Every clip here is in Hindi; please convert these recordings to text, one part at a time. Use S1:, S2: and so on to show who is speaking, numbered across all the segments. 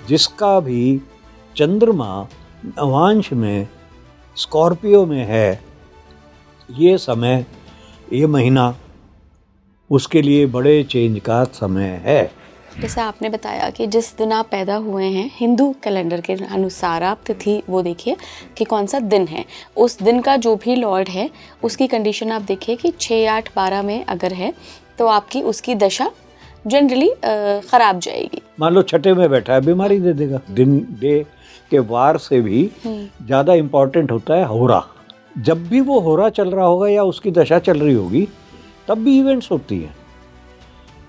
S1: जिसका भी चंद्रमा नवांश में स्कॉर्पियो में है, ये समय, ये महीना उसके लिए बड़े चेंज का समय है।
S2: जैसा आपने बताया कि जिस दिन आप पैदा हुए हैं हिंदू कैलेंडर के अनुसार आप तिथि वो देखिए कि कौन सा दिन है, उस दिन का जो भी लॉर्ड है उसकी कंडीशन आप देखिए कि 6, 8, 12 में अगर है तो आपकी उसकी दशा जनरली खराब जाएगी।
S1: मान लो छठे में बैठा है, बीमारी दे देगा। दिन डे के वार से भी ज़्यादा इम्पोर्टेंट होता है होरा। जब भी वो होरा चल रहा होगा या उसकी दशा चल रही होगी तब भी इवेंट्स होती हैं।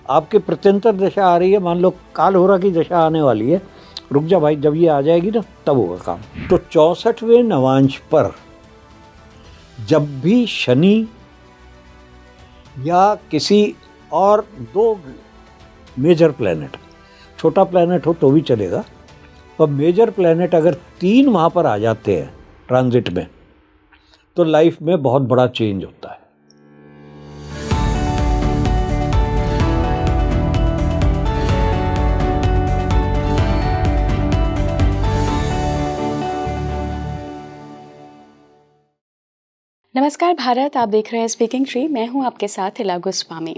S1: आपके प्रत्यंतर दशा आ रही है, मान लो काल होरा की दशा आने वाली है, रुक जा भाई, जब ये आ जाएगी ना तब होगा काम। तो 64वें नवांश पर जब भी शनि या किसी और 2 मेजर प्लैनेट, छोटा प्लैनेट हो तो भी चलेगा, पर मेजर प्लैनेट अगर 3 वहाँ पर आ जाते हैं ट्रांजिट में तो लाइफ में बहुत बड़ा चेंज होता है।
S2: नमस्कार भारत, आप देख रहे हैं स्पीकिंग ट्री। मैं हूं आपके साथ हिला गोस्वामी।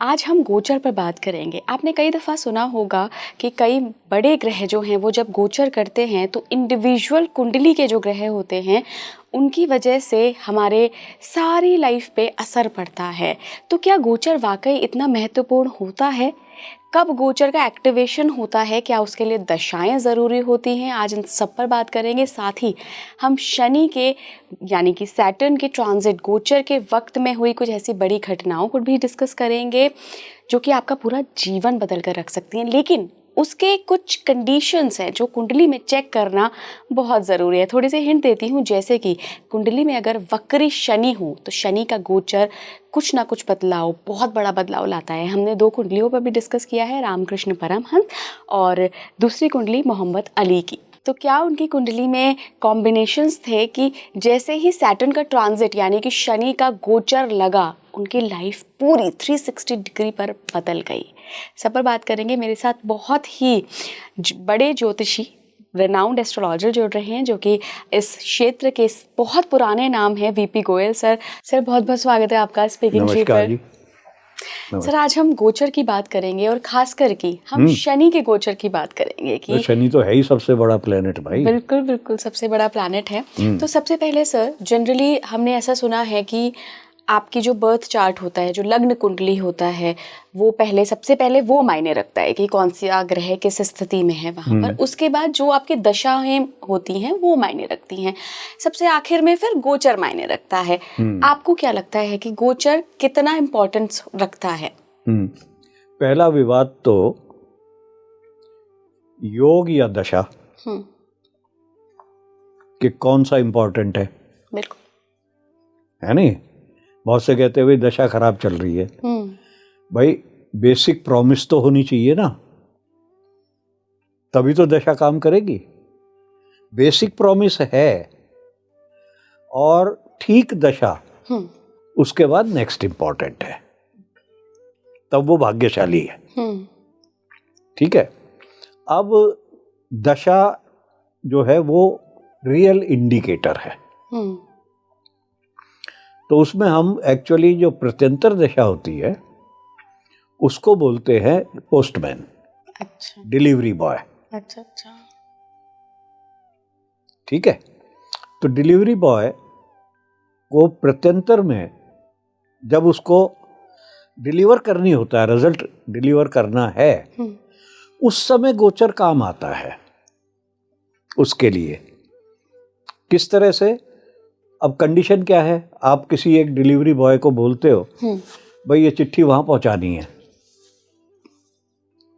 S2: आज हम गोचर पर बात करेंगे। आपने कई दफ़ा सुना होगा कि कई बड़े ग्रह जो हैं वो जब गोचर करते हैं तो इंडिविजुअल कुंडली के जो ग्रह होते हैं उनकी वजह से हमारे सारी लाइफ पे असर पड़ता है। तो क्या गोचर वाकई इतना महत्वपूर्ण होता है? कब गोचर का एक्टिवेशन होता है? क्या उसके लिए दशाएं ज़रूरी होती हैं? आज इन सब पर बात करेंगे। साथ ही हम शनि के यानी कि सैटर्न के ट्रांजिट गोचर के वक्त में हुई कुछ ऐसी बड़ी घटनाओं को भी डिस्कस करेंगे जो कि आपका पूरा जीवन बदल कर रख सकती हैं। लेकिन उसके कुछ कंडीशंस हैं जो कुंडली में चेक करना बहुत ज़रूरी है। थोड़ी सी हिंट देती हूँ, जैसे कि कुंडली में अगर वक्री शनि हो तो शनि का गोचर कुछ ना कुछ बदलाव, बहुत बड़ा बदलाव लाता है। हमने 2 कुंडलियों पर भी डिस्कस किया है, रामकृष्ण परमहंस और दूसरी कुंडली मोहम्मद अली की। तो क्या उनकी कुंडली में कॉम्बिनेशंस थे कि जैसे ही सैटर्न का ट्रांजिट यानी कि शनि का गोचर लगा उनकी लाइफ पूरी 360 डिग्री पर बदल गई। सब पर बात करेंगे। मेरे साथ बहुत ही बड़े ज्योतिषी, रेनाउंड एस्ट्रोलॉजर जुड़ रहे हैं जो कि इस क्षेत्र के बहुत पुराने नाम है, वीपी गोयल सर। सर बहुत बहुत स्वागत है आपका स्पीकिंग ट्री पर। सर आज हम गोचर की बात करेंगे और खास करके हम शनि के गोचर की बात करेंगे कि
S1: तो शनि तो है ही सबसे बड़ा प्लेनेट भाई।
S2: बिल्कुल बिल्कुल सबसे बड़ा प्लैनेट है। तो सबसे पहले सर, जनरली हमने ऐसा सुना है कि आपकी जो बर्थ चार्ट होता है, जो लग्न कुंडली होता है, वो सबसे पहले वो मायने रखता है कि कौन सा ग्रह किस स्थिति में है वहाँ पर। उसके बाद जो आपकी दशाएं होती हैं वो मायने रखती हैं। सबसे आखिर में फिर गोचर मायने रखता है। आपको क्या लगता है कि गोचर कितना इम्पोर्टेंस रखता है?
S1: पहला विवाद तो योग या दशा कि कौन सा इम्पोर्टेंट है।
S2: बिल्कुल
S1: है नहीं, बहुत से कहते हुए दशा खराब चल रही है। भाई बेसिक प्रॉमिस तो होनी चाहिए ना, तभी तो दशा काम करेगी। बेसिक प्रॉमिस है और ठीक दशा, उसके बाद नेक्स्ट इंपॉर्टेंट है, तब वो भाग्यशाली है। ठीक है। अब दशा जो है वो रियल इंडिकेटर है। तो उसमें हम एक्चुअली जो प्रत्यंतर दशा होती है उसको बोलते हैं पोस्टमैन।
S2: अच्छा,
S1: डिलीवरी बॉय।
S2: अच्छा अच्छा,
S1: ठीक है। तो डिलीवरी बॉय को प्रत्यंतर में जब उसको डिलीवर करनी होता है, रिजल्ट डिलीवर करना है, उस समय गोचर काम आता है उसके लिए। किस तरह से? अब कंडीशन क्या है? आप किसी एक डिलीवरी बॉय को बोलते हो भाई ये चिट्ठी वहां पहुंचानी है,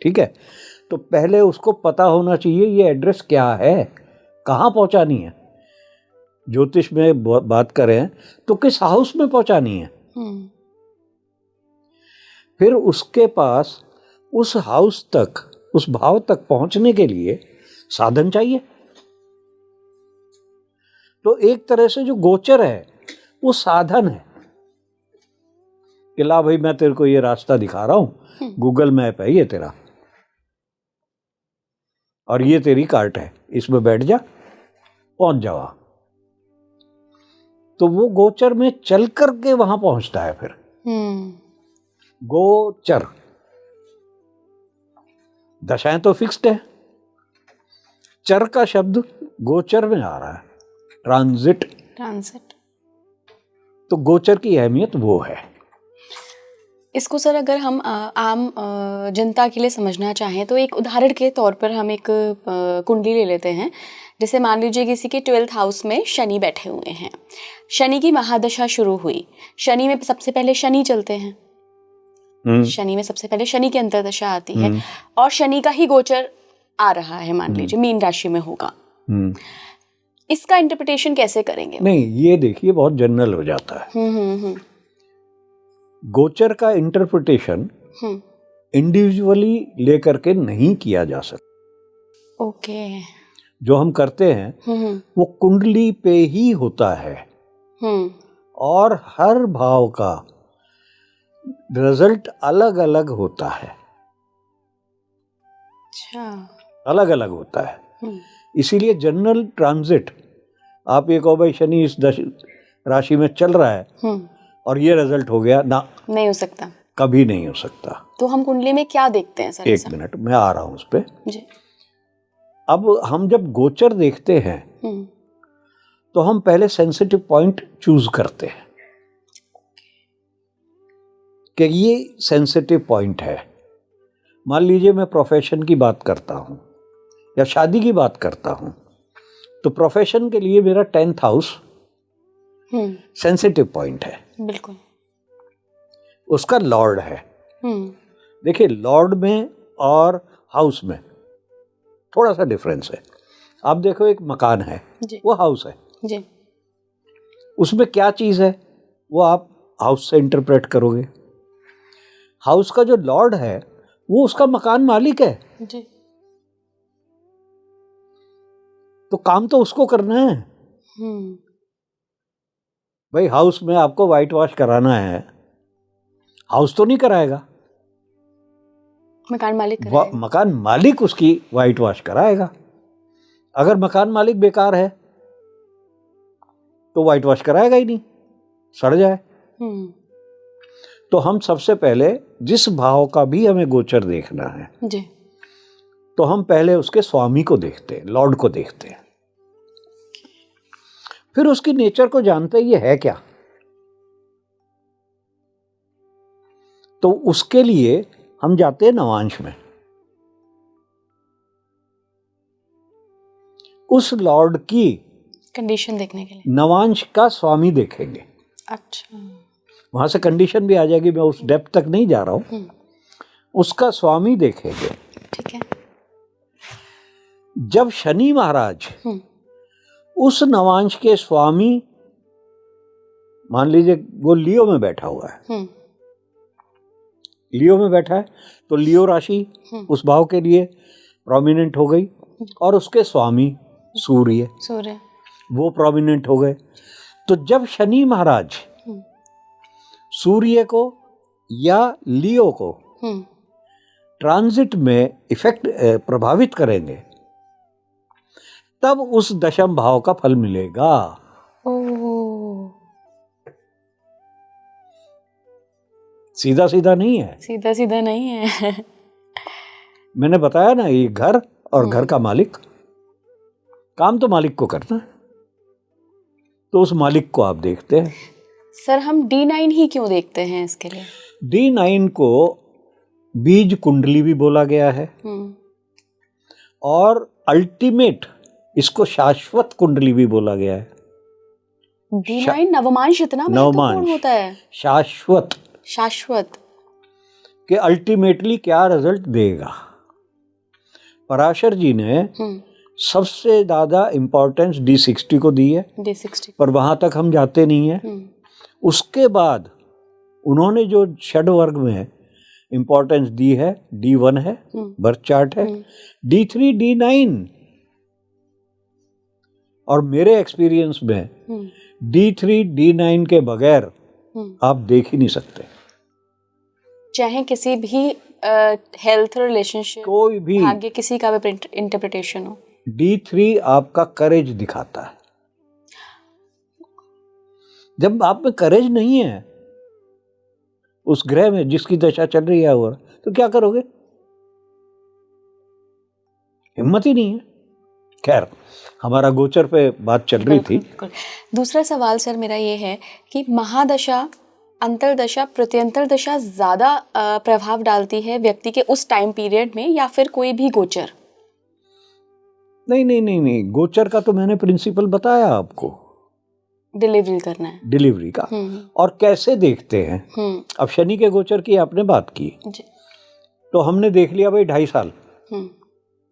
S1: ठीक है, तो पहले उसको पता होना चाहिए ये एड्रेस क्या है, कहाँ पहुंचानी है। ज्योतिष में बात करें तो किस हाउस में पहुंचानी है। फिर उसके पास उस हाउस तक, उस भाव तक पहुंचने के लिए साधन चाहिए। तो एक तरह से जो गोचर है वो साधन है कि ला भाई मैं तेरे को ये रास्ता दिखा रहा हूं, गूगल मैप है ये तेरा, और ये तेरी कार्ट है, इसमें बैठ जा, पहुंच जा वहां। तो वो गोचर में चल करके वहां पहुंचता है फिर। गोचर, दशाएं तो फिक्स्ड है, चर का शब्द गोचर में आ रहा है, ट्रांजिट। तो गोचर की अहमियत वो है।
S2: इसको सर अगर हम आम जनता के लिए समझना चाहें तो एक उदाहरण के तौर पर हम एक कुंडली ले लेते हैं। जैसे मान लीजिए किसी के 12th हाउस में शनि बैठे हुए हैं, शनि की महादशा शुरू हुई, शनि में सबसे पहले शनि चलते हैं, शनि में सबसे पहले शनि की अंतर्दशा आती है और शनि का ही गोचर आ रहा है, मान लीजिए मीन राशि में होगा। इसका इंटरप्रिटेशन कैसे करेंगे?
S1: नहीं, ये देखिए बहुत जनरल हो जाता है। गोचर का इंटरप्रिटेशन इंडिविजुअली लेकर के नहीं किया जा सकता।
S2: ओके।
S1: जो हम करते हैं वो कुंडली पे ही होता है और हर भाव का रिजल्ट अलग अलग होता है।
S2: अच्छा।
S1: अलग अलग होता है। इसीलिए जनरल ट्रांजिट, आप ये कहो भाई शनि इस राशि में चल रहा है और ये रिजल्ट हो गया, ना, नहीं हो सकता, कभी नहीं हो सकता।
S2: तो हम कुंडली में क्या देखते हैं सर?
S1: एक मिनट, मैं आ रहा हूं उस पे जी। अब हम जब गोचर देखते हैं तो हम पहले सेंसिटिव पॉइंट चूज करते हैं कि ये सेंसिटिव पॉइंट है। मान लीजिए मैं प्रोफेशन की बात करता हूं या शादी की बात करता हूं, तो प्रोफेशन के लिए मेरा 10th हाउस सेंसिटिव पॉइंट है।
S2: बिल्कुल।
S1: उसका लॉर्ड है। देखिए, लॉर्ड में और हाउस में थोड़ा सा डिफरेंस है। आप देखो, एक मकान है जी, वो हाउस है जी। उसमें क्या चीज है वो आप हाउस से इंटरप्रेट करोगे। हाउस का जो लॉर्ड है वो उसका मकान मालिक है जी। तो काम तो उसको करना है। भाई, हाउस में आपको व्हाइट वॉश कराना है, हाउस तो नहीं कराएगा,
S2: मकान मालिक कराएगा।
S1: मकान मालिक उसकी व्हाइट वॉश कराएगा। अगर मकान मालिक बेकार है तो व्हाइट वॉश कराएगा ही नहीं, सड़ जाए। तो हम सबसे पहले जिस भाव का भी हमें गोचर देखना है जी, तो हम पहले उसके स्वामी को देखते हैं, लॉर्ड को देखते हैं, फिर उसकी नेचर को जानते हैं ये है क्या। तो उसके लिए हम जाते हैं नवांश में, उस लॉर्ड की
S2: कंडीशन देखने के लिए
S1: नवांश का स्वामी देखेंगे।
S2: अच्छा।
S1: वहां से कंडीशन भी आ जाएगी, मैं उस डेप्थ तक नहीं जा रहा हूं। उसका स्वामी देखेंगे।
S2: ठीक है।
S1: जब शनि महाराज उस नवांश के स्वामी, मान लीजिए वो लियो में बैठा हुआ है, लियो में बैठा है, तो लियो राशि उस भाव के लिए प्रोमिनेंट हो गई और उसके स्वामी सूर्य वो प्रोमिनेंट हो गए। तो जब शनि महाराज सूर्य को या लियो को ट्रांजिट में इफेक्ट प्रभावित करेंगे, तब उस दशम भाव का फल मिलेगा। सीधा सीधा नहीं है,
S2: सीधा सीधा नहीं है।
S1: मैंने बताया ना, ये घर और घर का मालिक, काम तो मालिक को करना है, तो उस मालिक को आप देखते हैं।
S2: सर, हम D9 ही क्यों देखते हैं इसके लिए?
S1: D9 को बीज कुंडली भी बोला गया है और अल्टीमेट इसको शाश्वत कुंडली भी बोला गया है।
S2: D9 नवमांश इतना महत्वपूर्ण होता है।
S1: शाश्वत,
S2: शाश्वत
S1: कि अल्टीमेटली क्या रिजल्ट देगा। पराशर जी ने सबसे ज्यादा इंपॉर्टेंस D60 को दी है,
S2: D60,
S1: पर वहां तक हम जाते नहीं है। उसके बाद उन्होंने जो षड वर्ग में इंपॉर्टेंस दी है, D1 है, बर्थ चार्ट है, D3, D9, और मेरे एक्सपीरियंस में D3, D9 के बगैर आप देख ही नहीं सकते।
S2: चाहे किसी भी हेल्थ रिलेशनशिप,
S1: कोई भी,
S2: भाग्य, किसी का भी इंटरप्रिटेशन हो।
S1: D3 आपका करेज दिखाता है। जब आप में करेज नहीं है उस ग्रह में जिसकी दशा चल रही है और तो क्या करोगे? हिम्मत ही नहीं है। खैर, हमारा गोचर पे बात चल रही थी।
S2: बिल्कुल। दूसरा सवाल सर मेरा ये है कि महादशा, अंतरदशा, प्रत्यंतर दशा ज्यादा प्रभाव डालती है व्यक्ति के उस टाइम पीरियड में, या फिर कोई भी गोचर?
S1: नहीं, गोचर का तो मैंने प्रिंसिपल बताया आपको,
S2: डिलीवरी करना है,
S1: डिलीवरी का। और कैसे देखते हैं, अब शनि के गोचर की आपने बात की
S2: जी।
S1: तो हमने देख लिया भाई 2.5 साल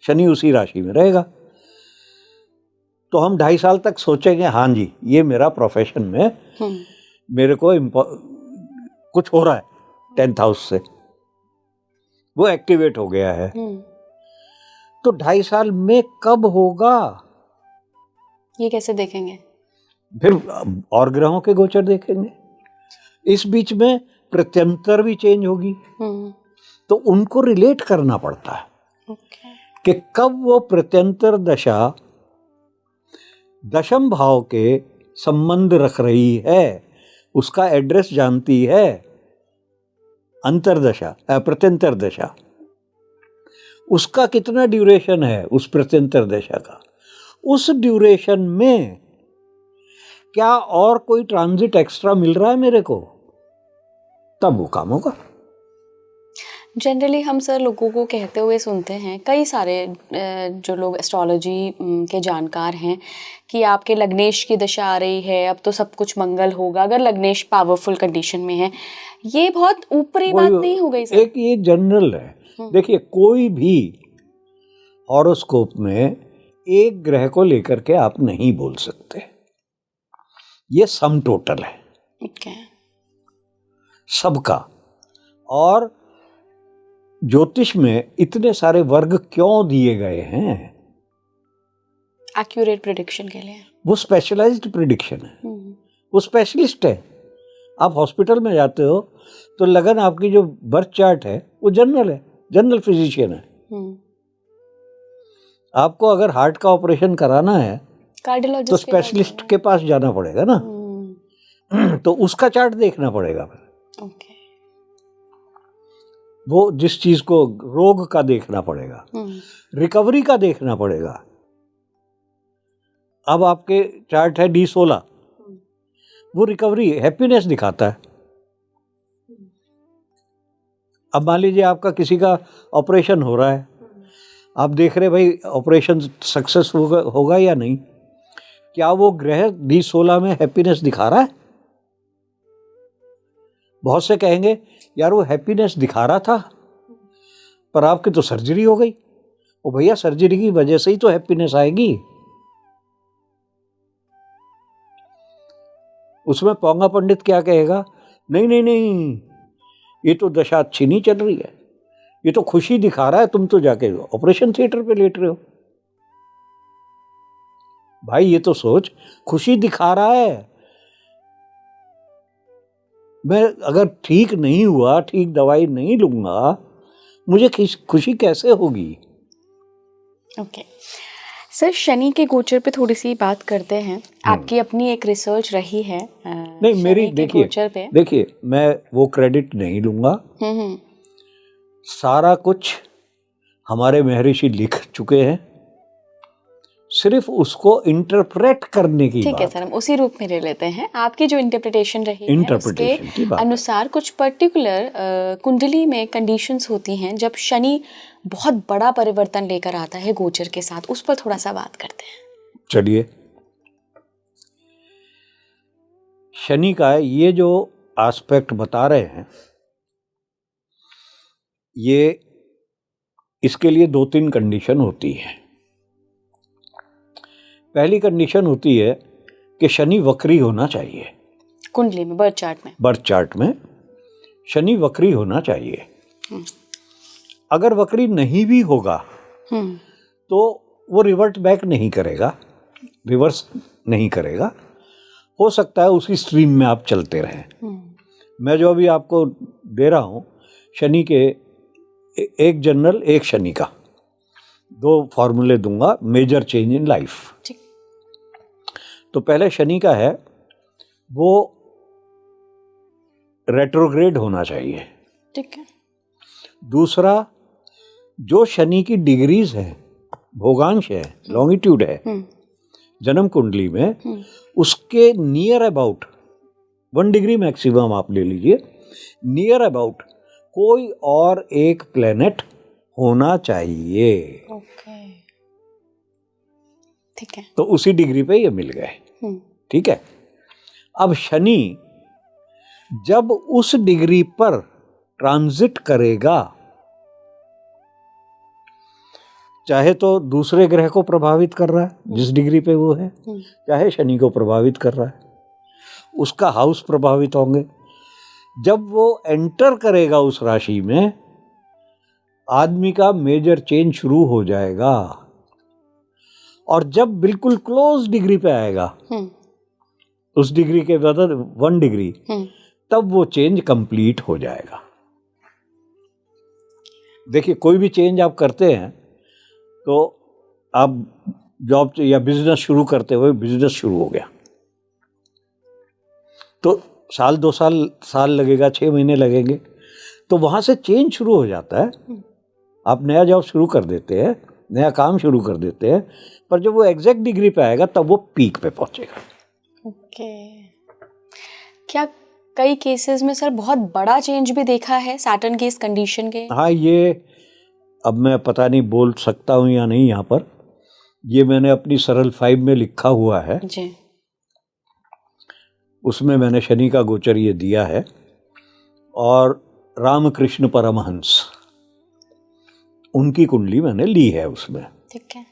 S1: शनि उसी राशि में रहेगा, तो हम 2.5 साल तक सोचेंगे हाँ जी ये मेरा प्रोफेशन में मेरे को कुछ हो रहा है, 10th हाउस से वो एक्टिवेट हो गया है। तो 2.5 साल में कब होगा
S2: ये कैसे देखेंगे?
S1: फिर और ग्रहों के गोचर देखेंगे। इस बीच में प्रत्यंतर भी चेंज होगी, तो उनको रिलेट करना पड़ता है कि कब वो प्रत्यंतर दशा दशम भाव के संबंध रख रही है, उसका एड्रेस जानती है अंतरदशा, प्रत्यंतर दशा, उसका कितना ड्यूरेशन है उस प्रत्यंतर दशा का, उस ड्यूरेशन में क्या और कोई ट्रांजिट एक्स्ट्रा मिल रहा है मेरे को, तब वो काम होगा।
S2: जनरली हम सर लोगों को कहते हुए सुनते हैं, कई सारे जो लोग एस्ट्रोलॉजी के जानकार हैं, कि आपके लग्नेश की दशा आ रही है, अब तो सब कुछ मंगल होगा अगर लग्नेश पावरफुल कंडीशन में है। ये बहुत ऊपरी बात नहीं हो गई सर?
S1: एक ये जनरल है। देखिए, कोई भी हॉरोस्कोप में एक ग्रह को लेकर के आप नहीं बोल सकते, ये सम टोटल है सबका। और ज्योतिष में इतने सारे वर्ग क्यों दिए गए हैं?
S2: एक्यूरेट प्रेडिक्शन के लिए।
S1: वो स्पेशलाइज्ड प्रेडिक्शन है, वो स्पेशलिस्ट है। आप हॉस्पिटल में जाते हो तो लगन आपकी जो बर्थ चार्ट है वो जनरल है, जनरल फिजिशियन है। आपको अगर हार्ट का ऑपरेशन कराना है तो स्पेशलिस्ट के पास जाना पड़ेगा ना, तो उसका चार्ट देखना पड़ेगा फिर। वो जिस चीज को रोग का देखना पड़ेगा, रिकवरी का देखना पड़ेगा। अब आपके चार्ट है D16, वो रिकवरी हैप्पीनेस दिखाता है। अब मान लीजिए आपका किसी का ऑपरेशन हो रहा है, आप देख रहे भाई ऑपरेशन सक्सेस होगा या नहीं, क्या वो ग्रह D16 में हैप्पीनेस दिखा रहा है? बहुत से कहेंगे यार वो हैप्पीनेस दिखा रहा था पर आपकी तो सर्जरी हो गई। ओ भैया, सर्जरी की वजह से ही तो हैप्पीनेस आएगी। उसमें पौंगा पंडित क्या कहेगा, नहीं, ये तो दशा अच्छी नहीं चल रही है, ये तो खुशी दिखा रहा है, तुम तो जाके ऑपरेशन थिएटर पे लेट रहे हो। भाई ये तो सोच, खुशी दिखा रहा है, मैं अगर ठीक नहीं हुआ, ठीक दवाई नहीं लूंगा, मुझे खुशी कैसे होगी? ओके
S2: सर, शनि के गोचर पे थोड़ी सी बात करते हैं। आपकी अपनी एक रिसर्च रही है
S1: नहीं मेरी, देखिए मैं वो क्रेडिट नहीं लूंगा। सारा कुछ हमारे महर्षि लिख चुके हैं, सिर्फ उसको इंटरप्रेट करने की बात।
S2: ठीक है सर, हम उसी रूप में ले लेते हैं। आपकी जो इंटरप्रिटेशन रही है उसके अनुसार कुछ पर्टिकुलर कुंडली में कंडीशंस होती हैं जब शनि बहुत बड़ा परिवर्तन लेकर आता है गोचर के साथ, उस पर थोड़ा सा बात करते हैं।
S1: चलिए, शनि का ये जो एस्पेक्ट बता रहे हैं, ये इसके लिए 2-3 कंडीशन होती है। पहली कंडीशन होती है कि शनि वक्री होना चाहिए
S2: कुंडली में, बर्थ चार्ट में
S1: शनि वक्री होना चाहिए। अगर वक्री नहीं भी होगा तो वो रिवर्ट बैक नहीं करेगा, रिवर्स नहीं करेगा। हो सकता है उसी स्ट्रीम में आप चलते रहें। मैं जो अभी आपको दे रहा हूं शनि के एक जनरल एक शनि का, 2 फॉर्मूले दूंगा मेजर चेंज इन लाइफ।
S2: ठीक।
S1: तो पहले शनि का है, वो रेट्रोग्रेड होना चाहिए।
S2: ठीक है।
S1: दूसरा, जो शनि की डिग्रीज है, भोगांश है, लॉन्गिट्यूड है जन्म कुंडली में, उसके नियर अबाउट 1 डिग्री मैक्सिमम आप ले लीजिए, नियर अबाउट कोई और एक प्लेनेट होना चाहिए।
S2: ओके, ठीक है।
S1: तो उसी डिग्री पे ये मिल गए। ठीक है। अब शनि जब उस डिग्री पर ट्रांजिट करेगा, चाहे तो दूसरे ग्रह को प्रभावित कर रहा है जिस डिग्री पे वो है, चाहे शनि को प्रभावित कर रहा है, उसका हाउस प्रभावित होंगे। जब वो एंटर करेगा उस राशि में, आदमी का मेजर चेंज शुरू हो जाएगा। और जब बिल्कुल क्लोज डिग्री पे आएगा, उस डिग्री के बाद 1 डिग्री, तब वो चेंज कंप्लीट हो जाएगा। देखिए, कोई भी चेंज आप करते हैं तो आप जॉब या बिजनेस शुरू करते हुए बिजनेस शुरू हो गया, तो साल 2 साल लगेगा, 6 महीने लगेंगे, तो वहां से चेंज शुरू हो जाता है। आप नया जॉब शुरू कर देते हैं, नया काम शुरू कर देते हैं, पर जब वो एग्जैक्ट डिग्री पे आएगा तब वो पीक पे पहुंचेगा।
S2: ओके। क्या कई केसेस में सर बहुत बड़ा चेंज भी देखा है सैटर्न की इस कंडीशन के?
S1: हाँ, ये अब मैं पता नहीं बोल सकता हूँ या नहीं यहाँ पर, ये मैंने अपनी सरल 5 में लिखा हुआ है
S2: जी।
S1: उसमें मैंने शनि का गोचर ये दिया है, और रामकृष्ण परमहंस उनकी कुंडली मैंने ली है उसमें।
S2: ठीक है।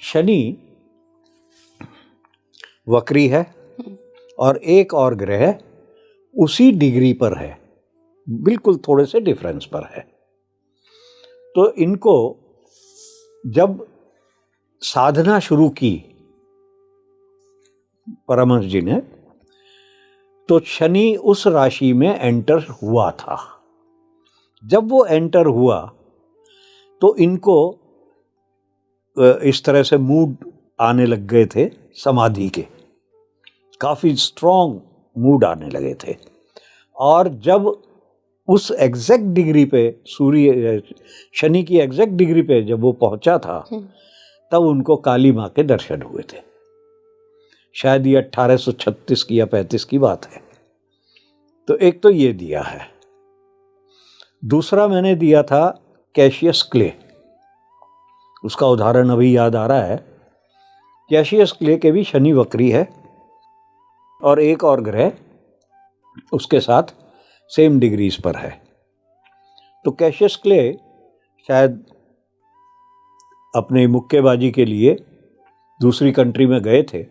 S1: शनि वक्री है और एक और ग्रह उसी डिग्री पर है, बिल्कुल थोड़े से डिफरेंस पर है। तो इनको जब साधना शुरू की परमहंस जी ने, तो शनि उस राशि में एंटर हुआ था। जब वो एंटर हुआ तो इनको इस तरह से मूड आने लग गए थे, समाधि के काफी स्ट्रॉन्ग मूड आने लगे थे। और जब उस एग्जैक्ट डिग्री पे शनि की एग्जैक्ट डिग्री पे जब वो पहुंचा था, तब उनको काली माँ के दर्शन हुए थे। शायद ये 1836 की या 35 की बात है। तो एक तो ये दिया है। दूसरा मैंने दिया था कैशियस क्ले, उसका उदाहरण अभी याद आ रहा है। कैशियस क्ले के भी शनि वक्री है और एक और ग्रह उसके साथ सेम डिग्रीज पर है। तो कैशियस क्ले शायद अपने मुक्केबाजी के लिए दूसरी कंट्री में गए थे,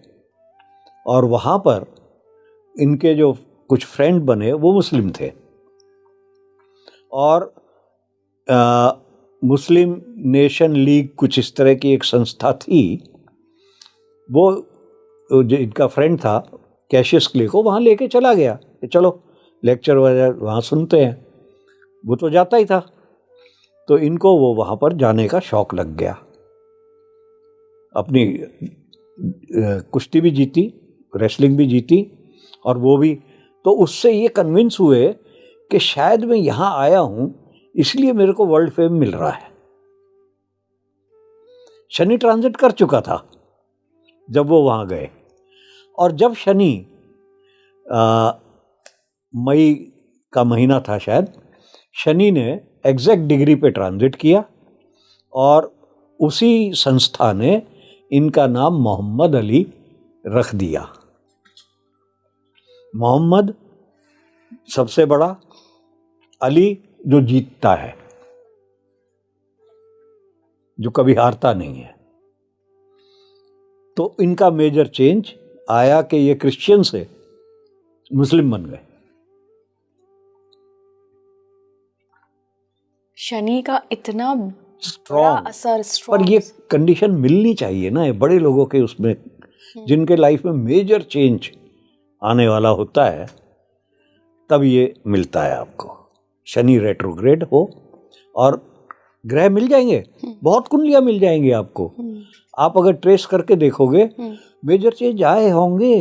S1: और वहाँ पर इनके जो कुछ फ्रेंड बने वो मुस्लिम थे, और मुस्लिम नेशन लीग कुछ इस तरह की एक संस्था थी। वो जो इनका फ्रेंड था कैशियस क्ले को वहाँ लेके चला गया कि चलो लेक्चर वगैरह वहाँ सुनते हैं। वो तो जाता ही था, तो इनको वो वहाँ पर जाने का शौक लग गया। अपनी कुश्ती भी जीती, रेसलिंग भी जीती, और वो भी, तो उससे ये कन्विंस हुए कि शायद मैं यहाँ आया हूँ इसलिए मेरे को वर्ल्ड फेम मिल रहा है। शनि ट्रांजिट कर चुका था जब वो वहाँ गए, और जब शनि मई का महीना था शायद, शनि ने एग्जैक्ट डिग्री पे ट्रांजिट किया, और उसी संस्था ने इनका नाम मोहम्मद अली रख दिया। मोहम्मद सबसे बड़ा, अली जो जीतता है, जो कभी हारता नहीं है। तो इनका मेजर चेंज आया कि ये क्रिश्चियन से मुस्लिम बन गए।
S2: शनि का इतना
S1: स्ट्रॉन्ग
S2: असर,
S1: पर ये कंडीशन मिलनी चाहिए ना, ये बड़े लोगों के उसमें, जिनके लाइफ में मेजर चेंज आने वाला होता है, तब ये मिलता है आपको। शनि रेट्रोग्रेड हो, और ग्रह मिल जाएंगे, बहुत कुंडलियां मिल जाएंगी आपको। आप अगर ट्रेस करके देखोगे मेजर चेंज आए होंगे।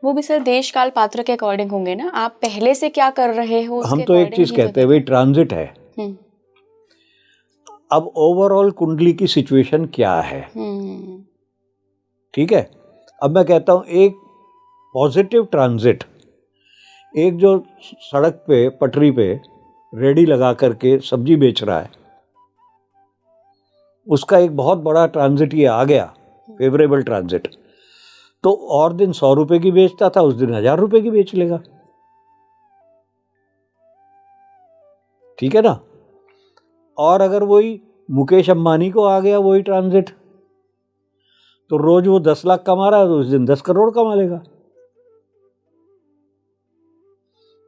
S2: वो भी सर देश काल पात्र के अकॉर्डिंग होंगे ना, आप पहले से क्या कर रहे हो
S1: हम तो एक चीज कहते हैं भाई, ट्रांजिट है। अब ओवरऑल कुंडली की सिचुएशन क्या है, ठीक है। अब मैं कहता हूं एक पॉजिटिव ट्रांजिट, एक जो सड़क पे पटरी पे रेडी लगा करके सब्जी बेच रहा है, उसका एक बहुत बड़ा ट्रांजिट ये आ गया, फेवरेबल ट्रांजिट, तो और दिन 100 रुपए की बेचता था, उस दिन 1000 रुपए की बेच लेगा, ठीक है ना। और अगर वही मुकेश अंबानी को आ गया वही ट्रांजिट, तो रोज वो 10 लाख कमा रहा है तो उस दिन 10 करोड़ कमा लेगा।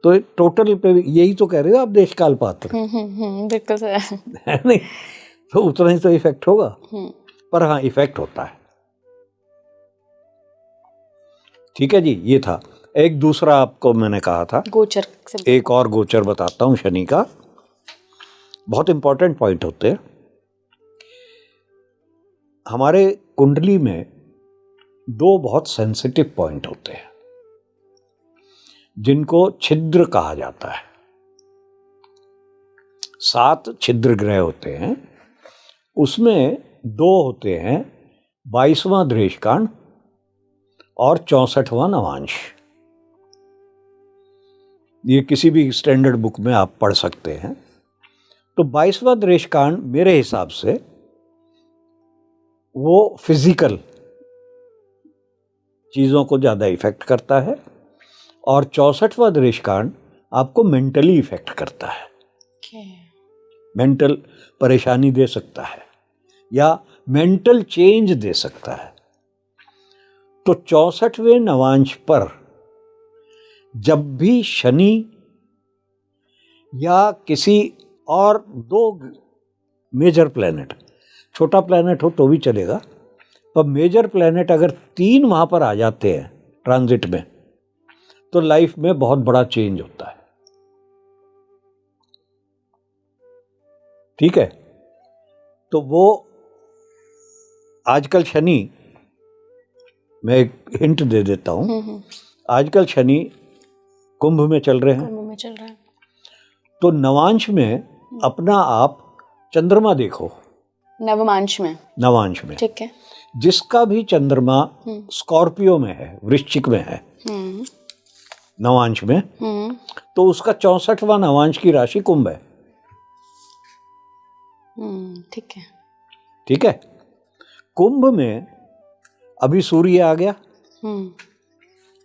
S1: तो टोटल पे यही तो कह रहे हो आप, देश काल पात्र।
S2: बिल्कुल सर।
S1: है नहीं, तो उतना ही तो इफेक्ट होगा। पर हाँ, इफेक्ट होता है, ठीक है जी। ये था एक। दूसरा आपको मैंने कहा था
S2: गोचर से,
S1: एक और गोचर बताता हूं शनि का, बहुत इंपॉर्टेंट पॉइंट होते हैं। हमारे कुंडली में 2 बहुत सेंसिटिव पॉइंट होते हैं जिनको छिद्र कहा जाता है। 7 छिद्र ग्रह होते हैं, उसमें 2 होते हैं 22वां दृष्टिकांड और 64वां नवांश। ये किसी भी स्टैंडर्ड बुक में आप पढ़ सकते हैं। तो 22वां दृष्टिकांड मेरे हिसाब से वो फिजिकल चीजों को ज्यादा इफेक्ट करता है, और 64वां दृष्टिकांड आपको मेंटली इफेक्ट करता है। मेंटल परेशानी दे सकता है या मेंटल चेंज दे सकता है। तो 64वें नवांश पर जब भी शनि या किसी और 2 मेजर प्लैनेट, छोटा प्लैनेट हो तो भी चलेगा, पर मेजर प्लैनेट अगर 3 वहां पर आ जाते हैं ट्रांजिट में, तो लाइफ में बहुत बड़ा चेंज होता है, ठीक है। तो वो आजकल शनि, मैं एक हिंट दे देता हूं, आजकल शनि कुंभ में चल रहे हैं,
S2: कुंभ में चल रहा है,
S1: तो नवांश में अपना आप चंद्रमा देखो,
S2: नवमांश में,
S1: नवांश में,
S2: ठीक है।
S1: जिसका भी चंद्रमा स्कॉर्पियो में है, वृश्चिक में है, नवांश में, तो उसका 64वां नवांश की राशि कुंभ है,
S2: ठीक है,
S1: ठीक है। कुंभ में अभी सूर्य आ गया,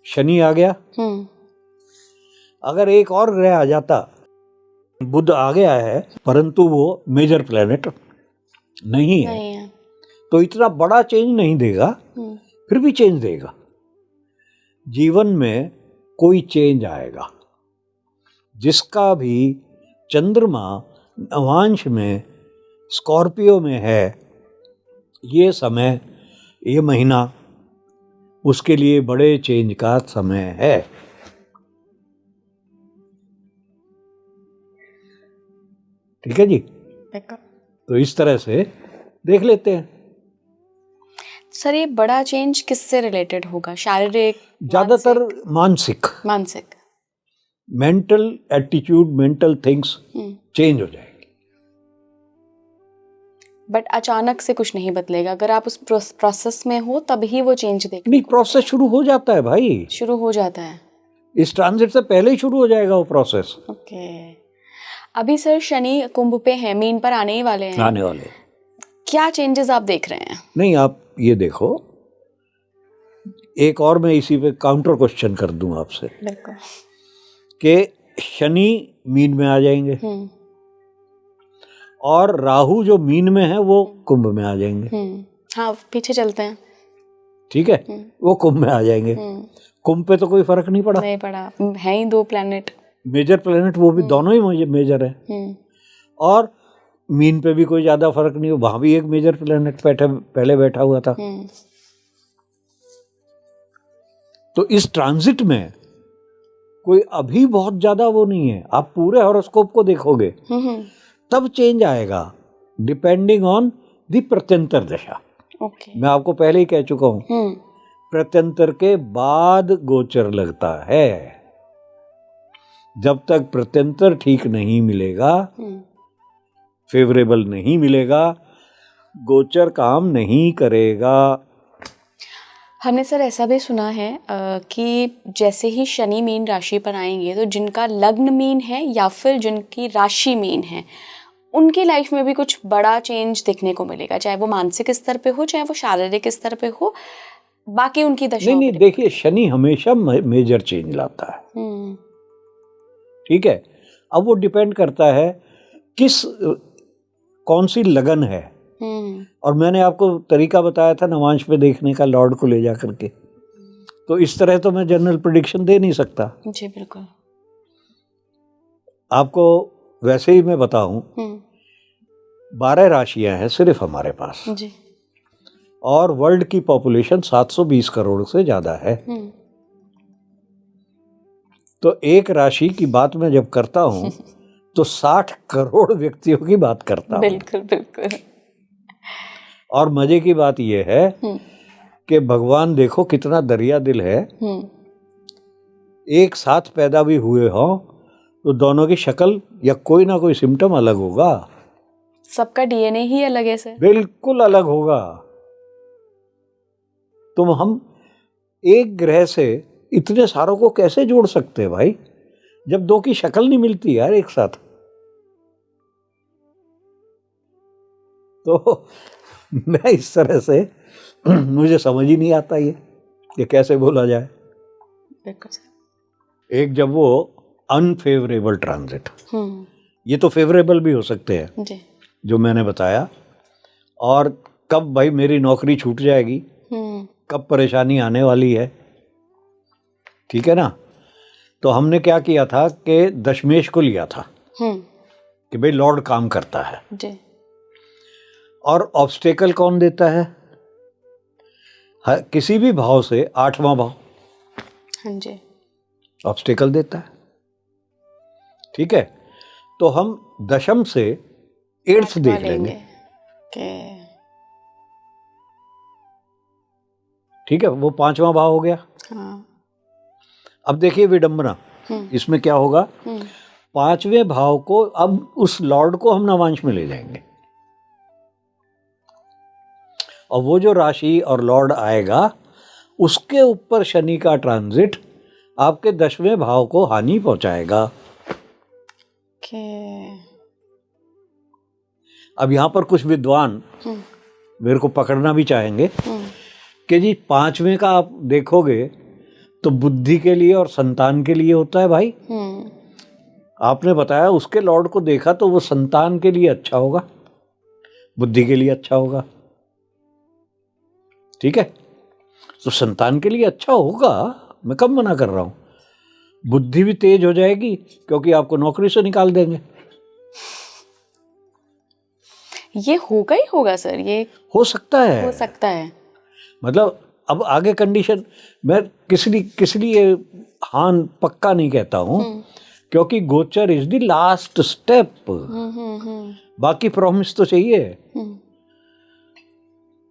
S1: शनि आ गया, अगर एक और ग्रह आ जाता, बुध आ गया है, परंतु वो मेजर प्लेनेट नहीं है, तो इतना बड़ा चेंज नहीं देगा, फिर भी चेंज देगा। जीवन में कोई चेंज आएगा। जिसका भी चंद्रमा नवांश में स्कॉर्पियो में है, ये समय, ये महीना उसके लिए बड़े चेंज का समय है। ठीक है जी, तो इस तरह से देख लेते हैं।
S2: सर ये बड़ा चेंज किससे रिलेटेड होगा? शारीरिक,
S1: ज्यादातर मानसिक,
S2: मानसिक,
S1: mental attitude, mental things change हो जाएगी।
S2: बट अचानक से कुछ नहीं बदलेगा, अगर आप उस प्रोसेस में हो तभी वो चेंज देखने
S1: नहीं, प्रोसेस शुरू हो जाता है भाई,
S2: शुरू हो जाता है।
S1: इस ट्रांजिट से पहले ही शुरू हो जाएगा वो प्रोसेस।
S2: ओके। अभी सर शनि कुंभ पे है, मीन पर आने ही वाले हैं,
S1: आने वाले।
S2: क्या चेंजेस आप देख रहे हैं?
S1: नहीं, आप ये देखो, एक और मैं इसी पे काउंटर क्वेश्चन कर दूं आपसे,
S2: बिल्कुल,
S1: कि शनि मीन में आ जाएंगे और राहु जो मीन में है वो कुंभ में आ जाएंगे।
S2: हाँ, पीछे चलते हैं,
S1: ठीक है, वो कुंभ में आ जाएंगे। कुंभ पे तो कोई फर्क नहीं पड़ा,
S2: नहीं पड़ा, है ही 2 प्लैनेट,
S1: मेजर प्लेनेट, वो भी दोनों ही मेजर है, और मीन पे भी कोई ज्यादा फर्क नहीं, वहां भी एक मेजर प्लेनेट पहले बैठा हुआ था। तो इस ट्रांजिट में कोई अभी बहुत ज्यादा वो नहीं है, आप पूरे हॉरोस्कोप को देखोगे तब चेंज आएगा, डिपेंडिंग ऑन द प्रत्यंतर दशा।
S2: ओके।
S1: मैं आपको पहले ही कह चुका हूं, प्रत्यंतर के बाद गोचर लगता है। जब तक प्रत्यंतर ठीक नहीं मिलेगा, फेवरेबल नहीं मिलेगा, गोचर काम नहीं करेगा।
S2: हमने सर ऐसा भी सुना है कि जैसे ही शनि मीन राशि पर आएंगे तो जिनका लग्न मीन है या फिर जिनकी राशि मीन है, उनकी लाइफ में भी कुछ बड़ा चेंज देखने को मिलेगा, चाहे वो मानसिक स्तर पे हो, चाहे वो शारीरिक स्तर पे हो, बाकी उनकी दशा।
S1: नहीं, देखिए शनि हमेशा मेजर चेंज लाता है, ठीक है। अब वो डिपेंड करता है कौन सी लगन है। और मैंने आपको तरीका बताया था नवांश पे देखने का, लॉर्ड को ले जा करके। तो इस तरह तो मैं जनरल प्रेडिक्शन दे नहीं सकता।
S2: जी बिल्कुल।
S1: आपको वैसे ही मैं बताऊं, 12 राशियां हैं सिर्फ हमारे पास
S2: जी।
S1: और वर्ल्ड की पॉपुलेशन 720 करोड़ से ज्यादा है। तो एक राशि की बात मैं जब करता हूं तो 60 करोड़ व्यक्तियों की बात करता हूं।
S2: बिल्कुल बिल्कुल।
S1: और मजे की बात यह है कि भगवान देखो कितना दरिया दिल है, एक साथ पैदा भी हुए हो तो दोनों की शक्ल या कोई ना कोई सिम्टम अलग होगा।
S2: सबका डीएनए ही अलग है सर।
S1: बिल्कुल अलग होगा। तुम हम एक ग्रह से इतने सारों को कैसे जोड़ सकते हैं भाई, जब दो की शक्ल नहीं मिलती यार एक साथ। तो मैं इस तरह से मुझे समझ ही नहीं आता ये कैसे बोला जाए। एक जब वो अनफेवरेबल ट्रांजिट, ये तो फेवरेबल भी हो सकते हैं
S2: जी।
S1: जो मैंने बताया, और कब भाई मेरी नौकरी छूट जाएगी, कब परेशानी आने वाली है, ठीक है ना। तो हमने क्या किया था कि दशमेश को लिया था कि भाई लॉर्ड काम करता है
S2: जी।
S1: और ऑब्स्टेकल कौन देता है? किसी भी भाव से 8वां भाव,
S2: हाँ जी,
S1: ऑब्स्टेकल देता है, ठीक है। तो हम दशम से 8th देख लेंगे, ठीक है। वो 5वां भाव हो गया।
S2: हाँ।
S1: अब देखिए विडंबना, इसमें क्या होगा, 5वें भाव को अब उस लॉर्ड को हम नवांश में ले जाएंगे और वो जो राशि और लॉर्ड आएगा उसके ऊपर शनि का ट्रांजिट आपके 10वें भाव को हानि पहुंचाएगा। अब यहां पर कुछ विद्वान मेरे को पकड़ना भी चाहेंगे कि जी 5वें का आप देखोगे तो बुद्धि के लिए और संतान के लिए होता है भाई। आपने बताया उसके लॉर्ड को देखा तो वो संतान के लिए अच्छा होगा, बुद्धि के लिए अच्छा होगा, ठीक है। तो संतान के लिए अच्छा होगा, मैं कब मना कर रहा हूं। बुद्धि भी तेज हो जाएगी क्योंकि आपको नौकरी से निकाल देंगे।
S2: ये होगा ही होगा सर, ये
S1: हो सकता है, मतलब अब आगे कंडीशन मैं किस लिए हाँ पक्का नहीं कहता हूं, क्योंकि गोचर इज द लास्ट स्टेप। बाकी प्रॉमिस तो चाहिए।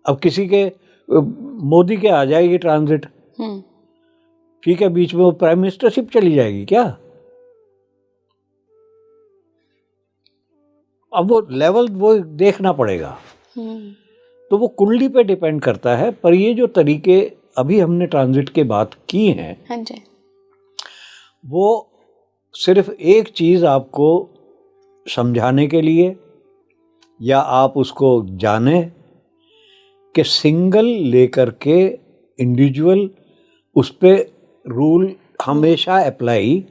S1: अब किसी के मोदी के आ जाएगी ट्रांजिट, ठीक है, बीच में वो प्राइम मिनिस्टरशिप चली जाएगी क्या? अब वो लेवल वो देखना पड़ेगा। तो वो कुंडली पे डिपेंड करता है। पर ये जो तरीके अभी हमने ट्रांजिट के बात की हैं,
S2: हाँ जी,
S1: वो सिर्फ एक चीज आपको समझाने के लिए या आप उसको जाने कि सिंगल लेकर के इंडिविजुअल उस पे रूल हमेशा अप्लाई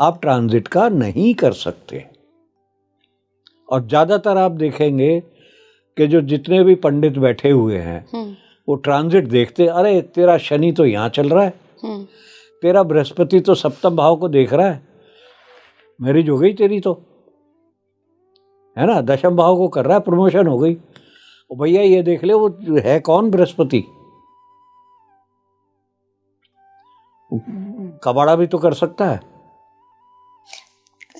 S1: आप ट्रांजिट का नहीं कर सकते। और ज्यादातर आप देखेंगे कि जो जितने भी पंडित बैठे हुए हैं वो ट्रांजिट देखते, अरे तेरा शनि तो यहाँ चल रहा है, तेरा बृहस्पति तो सप्तम भाव को देख रहा है, मैरिज हो गई तेरी तो, है ना, दशम भाव को कर रहा है, प्रमोशन हो गई। ओ भैया ये देख ले वो है कौन, बृहस्पति, कबाड़ा भी तो कर सकता है,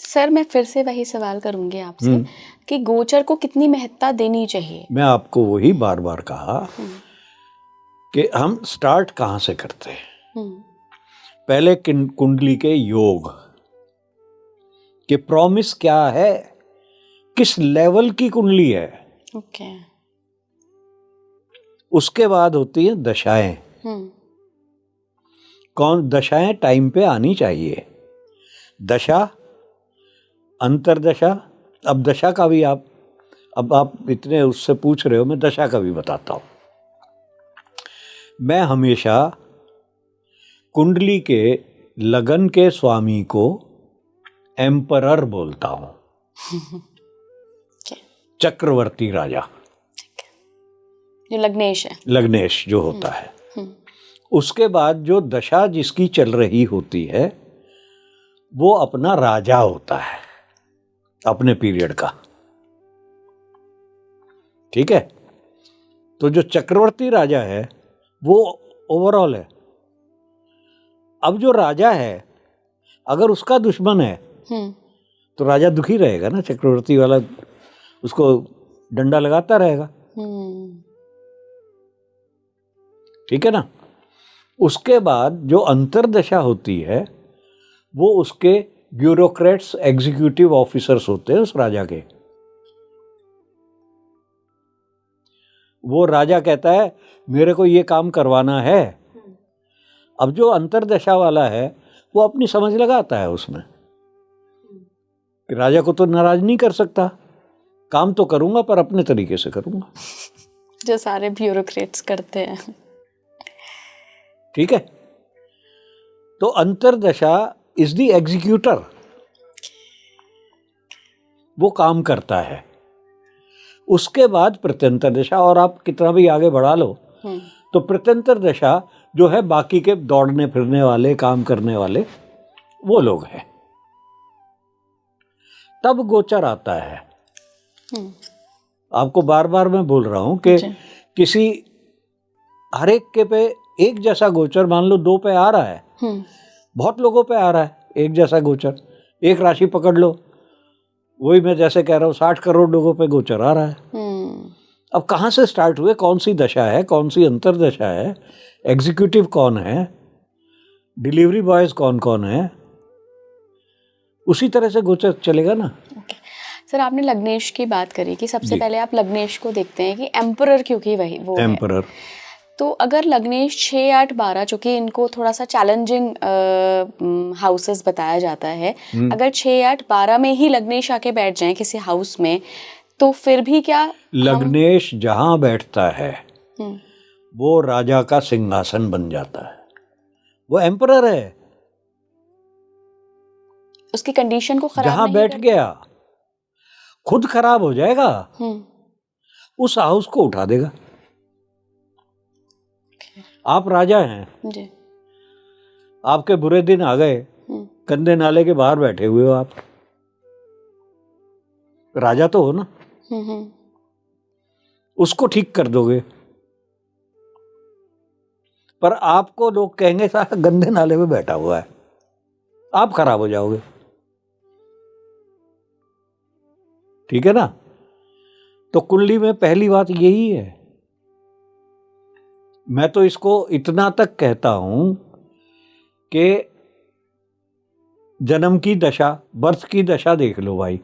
S2: सर मैं फिर से वही सवाल करूंगी आपसे कि गोचर को कितनी महत्ता देनी चाहिए।
S1: मैं आपको वही बार बार कहा कि हम स्टार्ट कहाँ से करते हैं। पहले कुंडली के योग कि प्रॉमिस क्या है, किस लेवल की कुंडली है।
S2: ओके।
S1: उसके बाद होती है दशाएं। कौन दशाएं टाइम पे आनी चाहिए। दशा, अंतरदशा। अब दशा का भी अब आप इतने उससे पूछ रहे हो, मैं दशा का भी बताता हूं। मैं हमेशा कुंडली के लगन के स्वामी को एम्परर बोलता हूं। चक्रवर्ती राजा
S2: जो लग्नेश है,
S1: लग्नेश जो होता है। उसके बाद जो दशा जिसकी चल रही होती है वो अपना राजा होता है अपने पीरियड का। ठीक है, तो जो चक्रवर्ती राजा है वो ओवरऑल है। अब जो राजा है अगर उसका दुश्मन है तो राजा दुखी रहेगा ना, चक्रवर्ती वाला उसको डंडा लगाता रहेगा। ठीक है ना। उसके बाद जो अंतरदशा होती है वो उसके ब्यूरोक्रेट्स, एग्जीक्यूटिव ऑफिसर्स होते हैं उस राजा के। वो राजा कहता है मेरे को ये काम करवाना है। अब जो अंतरदशा वाला है वो अपनी समझ लगाता है उसमें कि राजा को तो नाराज नहीं कर सकता, काम तो करूंगा पर अपने तरीके से करूंगा,
S2: जो सारे ब्यूरोक्रेट्स करते हैं।
S1: ठीक है। तो अंतरदशा इज द एग्जीक्यूटर, वो काम करता है। उसके बाद प्रत्यंतर दशा, और आप कितना भी आगे बढ़ा लो तो प्रत्यंतर दशा जो है बाकी के दौड़ने फिरने वाले, काम करने वाले वो लोग हैं। तब गोचर आता है। आपको बार बार मैं बोल रहा हूं कि किसी हर एक के पे एक जैसा गोचर, मान लो 2 पे आ रहा है, बहुत लोगों पे आ रहा है एक जैसा गोचर। एक राशि पकड़ लो, वही मैं जैसे कह रहा हूँ 60 करोड़ लोगों पे गोचर आ रहा है। अब कहाँ से स्टार्ट हुए, कौन सी दशा है, कौन सी अंतरदशा है, एग्जीक्यूटिव कौन है, डिलीवरी बॉयज कौन कौन है, उसी तरह से गोचर चलेगा ना।
S2: सर आपने लग्नेश की बात करी कि सबसे पहले आप लग्नेश को देखते हैं कि एम्परर, क्योंकि वही वो एम्परर। तो अगर लग्नेश 6, 8, 12, चूंकि इनको थोड़ा सा चैलेंजिंग हाउसेस बताया जाता है, अगर 6, 8, 12 में ही लग्नेश आके बैठ जाएं किसी हाउस में तो फिर भी क्या
S1: लग्नेश जहां बैठता है वो राजा का सिंहासन बन जाता है, वो एम्परर है।
S2: उसकी कंडीशन को खराब
S1: जहां बैठ गया खुद खराब हो जाएगा, उस हाउस को उठा देगा। आप राजा हैं जी, आपके बुरे दिन आ गए, कंधे नाले के बाहर बैठे हुए हो, आप राजा तो हो ना, उसको ठीक कर दोगे। पर आपको लोग कहेंगे सारा गंदे नाले में बैठा हुआ है, आप खराब हो जाओगे। ठीक है ना। तो कुंडली में पहली बात यही है। मैं तो इसको इतना तक कहता हूं कि जन्म की दशा, बर्थ की दशा देख लो भाई,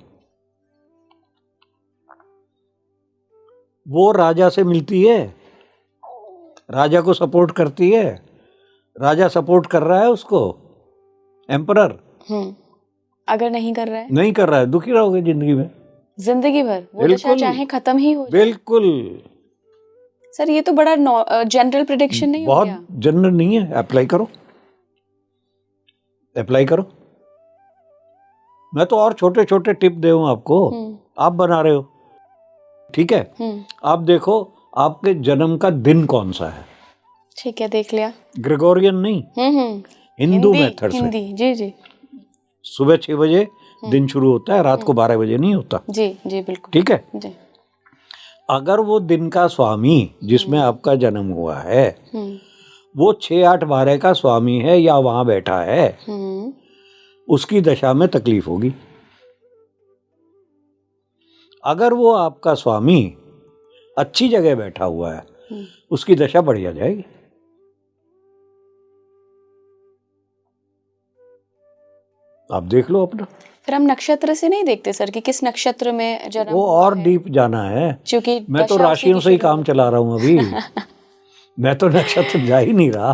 S1: वो राजा से मिलती है, राजा को सपोर्ट करती है, राजा सपोर्ट कर रहा है उसको, एम्परर।
S2: अगर नहीं कर रहा है
S1: दुखी रहोगे जिंदगी भर,
S2: वो दशा चाहे खत्म ही हो जाए।
S1: बिल्कुल।
S2: सर ये तो बड़ा जनरल प्रेडिक्शन नहीं हो गया?
S1: बहुत जनरल नहीं है, अप्लाई करो। मैं तो और छोटे छोटे टिप दे हूं आपको, आप बना रहे हो। ठीक है, आप देखो आपके जन्म का दिन कौन सा है।
S2: ठीक है, देख लिया।
S1: ग्रेगोरियन नहीं, हिंदू मेथड से।
S2: जी।
S1: सुबह 6 बजे दिन शुरू होता है, रात को 12 बजे नहीं होता।
S2: जी बिल्कुल।
S1: ठीक है जी। अगर वो दिन का स्वामी जिसमें आपका जन्म हुआ है वो 6, 8, 12 का स्वामी है या वहां बैठा है, उसकी दशा में तकलीफ होगी। अगर वो आपका स्वामी अच्छी जगह बैठा हुआ है उसकी दशा बढ़िया जाएगी। आप देख लो अपना।
S2: फिर हम नक्षत्र से नहीं देखते सर कि किस नक्षत्र में जन्म
S1: वो
S2: हुआ
S1: और
S2: है?
S1: डीप जाना है,
S2: क्योंकि
S1: मैं तो
S2: दशा उसी
S1: राशियों
S2: की
S1: से ही
S2: शुरू
S1: काम
S2: होती
S1: चला रहा हूँ अभी। मैं तो नक्षत्र जा ही नहीं रहा।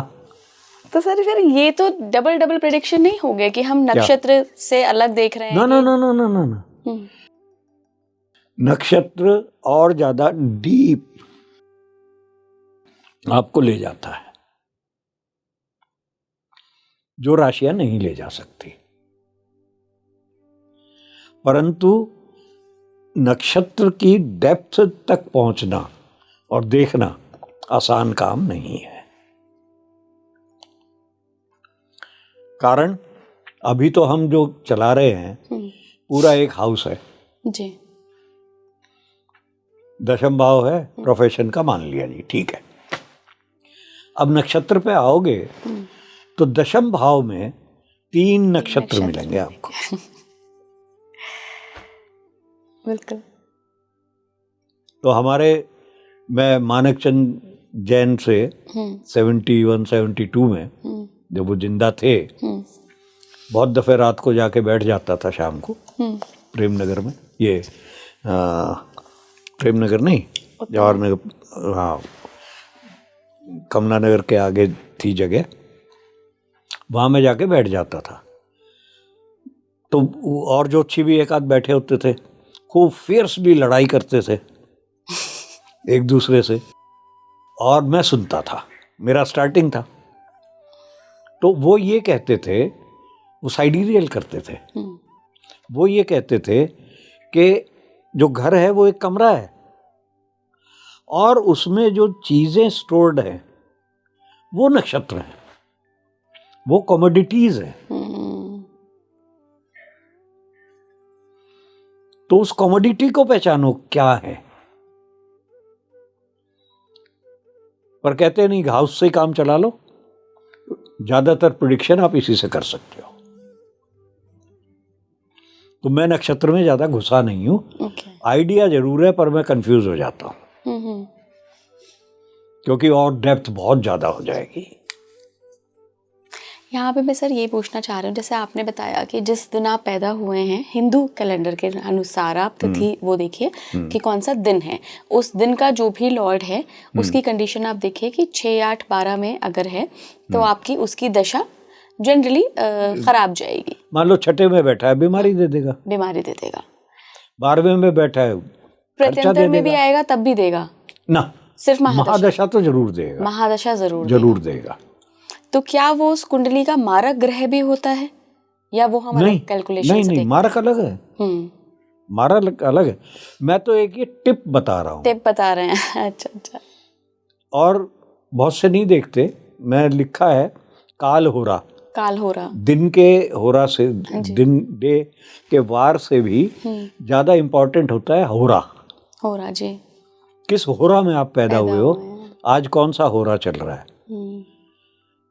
S2: तो सर फिर ये तो डबल डबल प्रेडिक्शन नहीं हो गया कि हम नक्षत्र से अलग देख रहे हैं
S1: ना ना
S2: कि-
S1: ना ना ना ना ना,
S2: हम्म,
S1: नक्षत्र और ज्यादा डीप आपको ले जाता है, जो राशियां नहीं ले जा सकती। परंतु नक्षत्र की डेप्थ तक पहुंचना और देखना आसान काम नहीं है। कारण अभी तो हम जो चला रहे हैं पूरा एक हाउस है,
S2: जी
S1: दशम भाव है, प्रोफेशन का मान लिया जी, ठीक है। अब नक्षत्र पे आओगे तो दशम भाव में 3 नक्षत्र मिलेंगे आपको।
S2: बिल्कुल।
S1: तो हमारे, मैं मानकचंद जैन से 71-72 में जब वो जिंदा थे, बहुत दफे रात को जाके बैठ जाता था शाम को प्रेम नगर में, ये प्रेम नगर नहीं, जवाहर नगर, हाँ कमला नगर के आगे थी जगह, वहाँ में जाके बैठ जाता था। तो और जो अच्छी भी एक आध बैठे होते थे, खूब फियर्सली लड़ाई करते थे एक दूसरे से, और मैं सुनता था, मेरा स्टार्टिंग था। तो वो ये कहते थे, वो साइडीरियल करते थे, वो ये कहते थे कि जो घर है वो एक कमरा है और उसमें जो चीजें स्टोर्ड हैं वो नक्षत्र हैं, वो कमोडिटीज हैं। तो उस कमोडिटी को पहचानो क्या है। पर कहते नहीं हाउस से काम चला लो, ज्यादातर प्रेडिक्शन आप इसी से कर सकते हो। तो मैं नक्षत्र में ज्यादा घुसा नहीं हूं, आइडिया जरूर है, पर मैं कंफ्यूज हो जाता हूं क्योंकि और डेप्थ बहुत ज्यादा हो जाएगी।
S2: यहाँ पे मैं सर ये पूछना चाह रही हूँ, जैसे आपने बताया कि जिस दिन आप पैदा हुए हैं हिंदू कैलेंडर के अनुसार, आप तिथि वो देखिए कि कौन सा दिन है, उस दिन का जो भी लॉर्ड है उसकी कंडीशन आप देखिए कि 6, 8, 12 में अगर है तो आपकी उसकी दशा जनरली खराब जाएगी।
S1: मान लो छठे में बैठा है, बीमारी दे देगा,
S2: बीमारी दे देगा।
S1: 12वें में बैठा है, खर्चा दे
S2: प्रत्यंतर में भी
S1: देगा
S2: आएगा तब भी देगा
S1: ना,
S2: सिर्फ
S1: महादशा तो जरूर देगा,
S2: महादशा
S1: जरूर देगा।
S2: तो क्या वो उस कुंडली का मारक ग्रह भी होता है या वो हम अलग कैलकुलेशन
S1: नहीं
S2: से
S1: नहीं, मारक अलग है, मारक अलग है। मैं तो एक ये टिप बता रहा हूँ,
S2: टिप बता रहे हैं। अच्छा अच्छा।
S1: और बहुत से नहीं देखते, मैं लिखा है काल होरा,
S2: काल होरा,
S1: दिन के होरा से, दिन डे के वार से भी ज्यादा इंपॉर्टेंट होता है होरा।
S2: होरा जी,
S1: किस होरा में आप पैदा हुए हो, आज कौन सा होरा चल रहा है,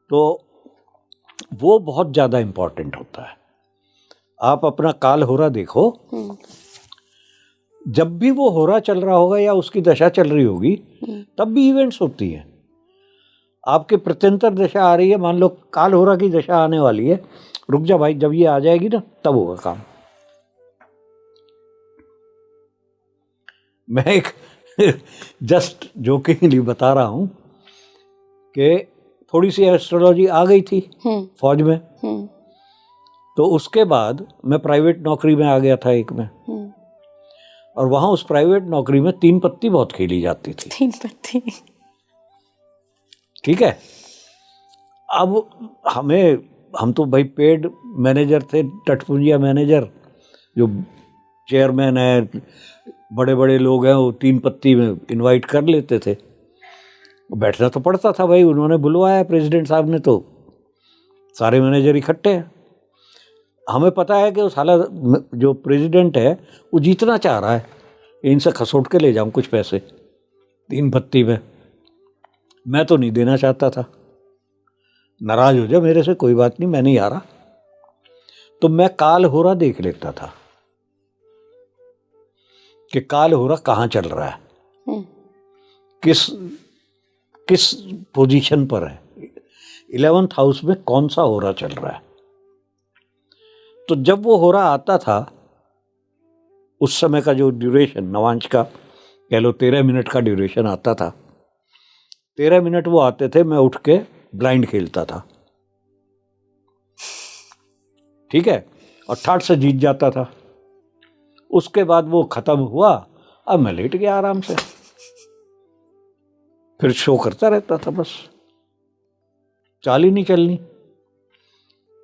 S1: तो वो बहुत ज्यादा इंपॉर्टेंट होता है। आप अपना काल होरा देखो, जब भी वो होरा चल रहा होगा या उसकी दशा चल रही होगी तब भी इवेंट्स होती हैं। आपके प्रत्यंतर दशा आ रही है, मान लो काल होरा की दशा आने वाली है, रुक जा भाई, जब ये आ जाएगी ना तब होगा काम। मैं एक जस्ट जोकिंगली बता रहा हूं कि थोड़ी सी एस्ट्रोलॉजी आ गई थी फौज में, तो उसके बाद मैं प्राइवेट नौकरी में आ गया था एक में, और वहां उस प्राइवेट नौकरी में 3 पत्ती बहुत खेली जाती थी।
S2: 3 पत्ती,
S1: ठीक है। अब हम तो भाई पेड मैनेजर थे, टटपुंजिया मैनेजर, जो चेयरमैन है, बड़े बड़े लोग हैं, वो 3 पत्ती में इनवाइट कर लेते थे, बैठना तो पड़ता था भाई, उन्होंने बुलवाया प्रेसिडेंट साहब ने, तो सारे मैनेजर इकट्ठे हैं। हमें पता है कि उस हालत जो प्रेसिडेंट है वो जीतना चाह रहा है, इनसे खसोट के ले जाऊं कुछ पैसे 3 पत्ती में। मैं तो नहीं देना चाहता था, नाराज हो जाए मेरे से, कोई बात नहीं, मैं नहीं आ रहा। तो मैं काल होरा देख लेता था, कि काल हो रहा कहाँ चल रहा है, किस किस पोजीशन पर है, 11th हाउस में कौन सा हो रहा चल रहा है। तो जब वो हो रहा आता था, उस समय का जो ड्यूरेशन नवांश का कह लो 13 मिनट का ड्यूरेशन आता था, 13 मिनट वो आते थे, मैं उठ के ब्लाइंड खेलता था, ठीक है, और ठाट से जीत जाता था। उसके बाद वो खत्म हुआ, अब मैं लेट गया आराम से, फिर शो करता रहता था, बस चाल ही नहीं चलनी।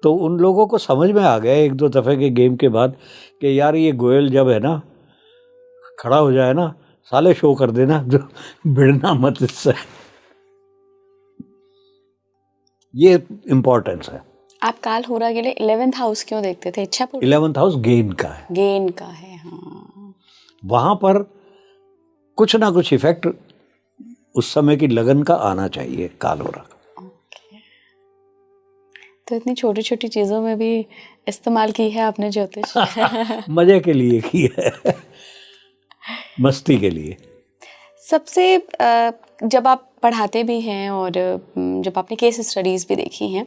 S1: तो उन लोगों को समझ में आ गया एक दो दफे के गेम के बाद कि यार ये गोयल जब है ना खड़ा हो जाए ना, साले शो कर देना, जो भिड़ना मत इससे। ये इम्पोर्टेंस है।
S2: आप काल हो रहा के लिए 11th हाउस क्यों देखते थे? इच्छा पूर्ण?
S1: 11th हाउस गेन का है,
S2: गेन का है, हाँ।
S1: वहां पर कुछ ना कुछ इफेक्ट उस समय की लगन का आना चाहिए काल हो रहा।
S2: तो इतनी छोटी छोटी चीजों में भी इस्तेमाल की है आपने ज्योतिष।
S1: मजे के लिए की है, मस्ती के लिए।
S2: सबसे जब आप पढ़ाते भी हैं और जब आपने केस स्टडीज भी देखी हैं,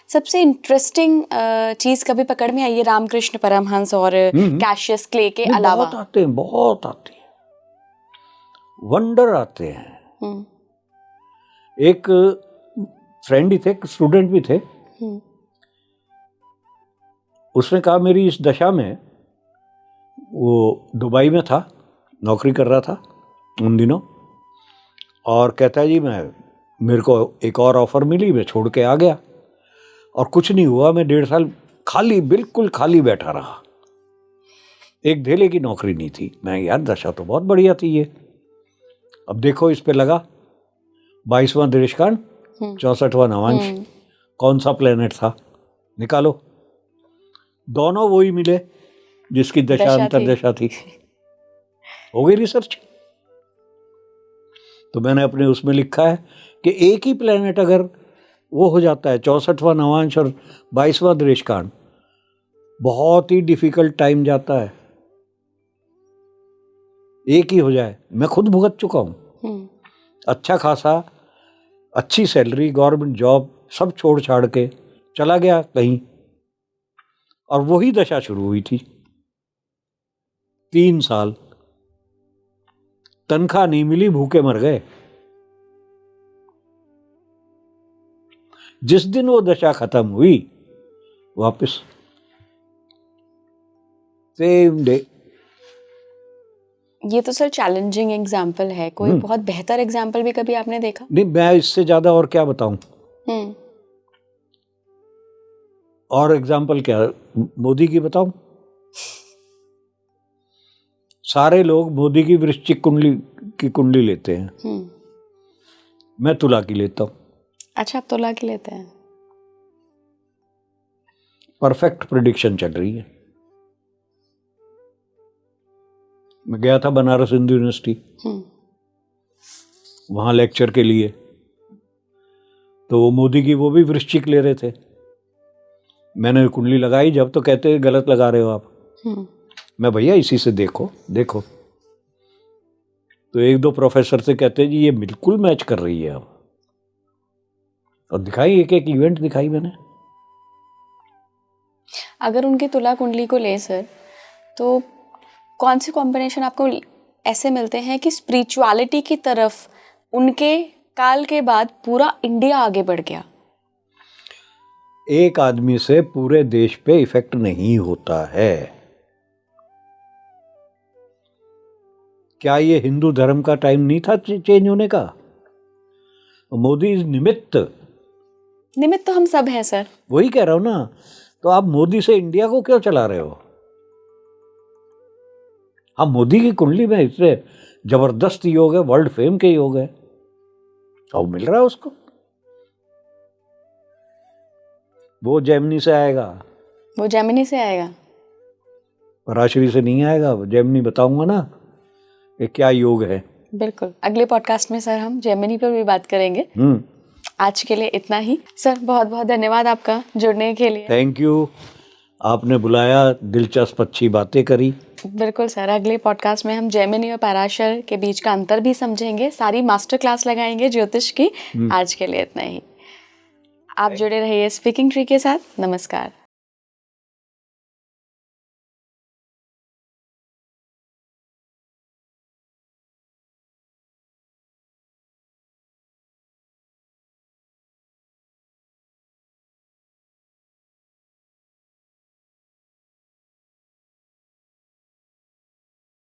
S2: सबसे इंटरेस्टिंग चीज कभी पकड़ में आई है रामकृष्ण परमहंस और कैशियस क्ले के अलावा?
S1: बहुत आते हैं, बहुत आते हैं, वंडर आते हैं। एक फ्रेंड ही थे, स्टूडेंट भी थे, उसने कहा मेरी इस दशा में, वो दुबई में था, नौकरी कर रहा था उन दिनों, और कहता है जी मेरे को एक और ऑफर मिली, मैं छोड़ के आ गया, और कुछ नहीं हुआ, मैं 1.5 साल खाली, बिल्कुल खाली बैठा रहा, एक धेले की नौकरी नहीं थी। मैं यार दशा तो बहुत बढ़िया थी ये। अब देखो इस पे लगा 22वां दृष्कांड, 64वां नवांश, कौन सा प्लेनेट था निकालो, दोनों वही मिले जिसकी दशा अंतरदशा थी। हो गई रिसर्च। तो मैंने अपने उसमें लिखा है कि एक ही प्लेनेट अगर वो हो जाता है 64वां नवांश और 22वां दृष्कांड, बहुत ही डिफिकल्ट टाइम जाता है। एक ही हो जाए, मैं खुद भुगत चुका हूं, अच्छा खासा अच्छी सैलरी, गवर्नमेंट जॉब सब छोड़ छाड़ के चला गया कहीं, और वही दशा शुरू हुई थी। 3 साल तनख्वाह नहीं मिली, भूखे मर गए। जिस दिन वो दशा खत्म हुई, वापस सेम डे।
S2: ये तो सर चैलेंजिंग एग्जाम्पल है, कोई बहुत बेहतर एग्जाम्पल भी कभी आपने देखा?
S1: नहीं, मैं इससे ज्यादा और क्या बताऊं। और एग्जाम्पल क्या, मोदी की बताऊं? सारे लोग मोदी की वृश्चिक कुंडली लेते हैं, मैं तुला की लेता हूं।
S2: अच्छा, आप तुला की लेते हैं?
S1: परफेक्ट प्रेडिक्शन चल रही है। मैं गया था बनारस हिंदू यूनिवर्सिटी, वहां लेक्चर के लिए, तो वो मोदी की वो भी वृश्चिक ले रहे थे। मैंने कुंडली लगाई, जब तो कहते गलत लगा रहे हो आप। मैं भैया इसी से देखो देखो, तो 1-2 प्रोफेसर से कहते जी ये बिल्कुल मैच कर रही है अब, और दिखाई, एक एक इवेंट दिखाई मैंने।
S2: अगर उनकी तुला कुंडली को ले सर, तो कौन से कॉम्बिनेशन आपको ऐसे मिलते हैं कि स्पिरिचुअलिटी की तरफ उनके काल के बाद पूरा इंडिया आगे बढ़ गया?
S1: एक आदमी से पूरे देश पे इफेक्ट नहीं होता है। क्या ये हिंदू धर्म का टाइम नहीं था चेंज होने का? मोदी इज निमित्त
S2: तो हम सब हैं सर।
S1: वही कह रहा हूं ना, तो आप मोदी से इंडिया को क्यों चला रहे हो? हाँ, मोदी की कुंडली में इतने जबरदस्त योग है, वर्ल्ड फेम के योग है, और मिल रहा है उसको। वो जेमिनी से आएगा, पराशरी से नहीं आएगा। जेमिनी बताऊंगा ना कि क्या योग है।
S2: बिल्कुल, अगले पॉडकास्ट में सर हम जेमिनी पर भी बात करेंगे। आज के लिए इतना ही सर, बहुत बहुत धन्यवाद आपका जुड़ने के लिए।
S1: थैंक यू, आपने बुलाया, दिलचस्प अच्छी बातें करी।
S2: बिल्कुल सर, अगले पॉडकास्ट में हम जेमिनी और पराशर के बीच का अंतर भी समझेंगे, सारी मास्टर क्लास लगाएंगे ज्योतिष की। आज के लिए इतना ही। आप जुड़े रहिए स्पीकिंग ट्री के साथ। नमस्कार।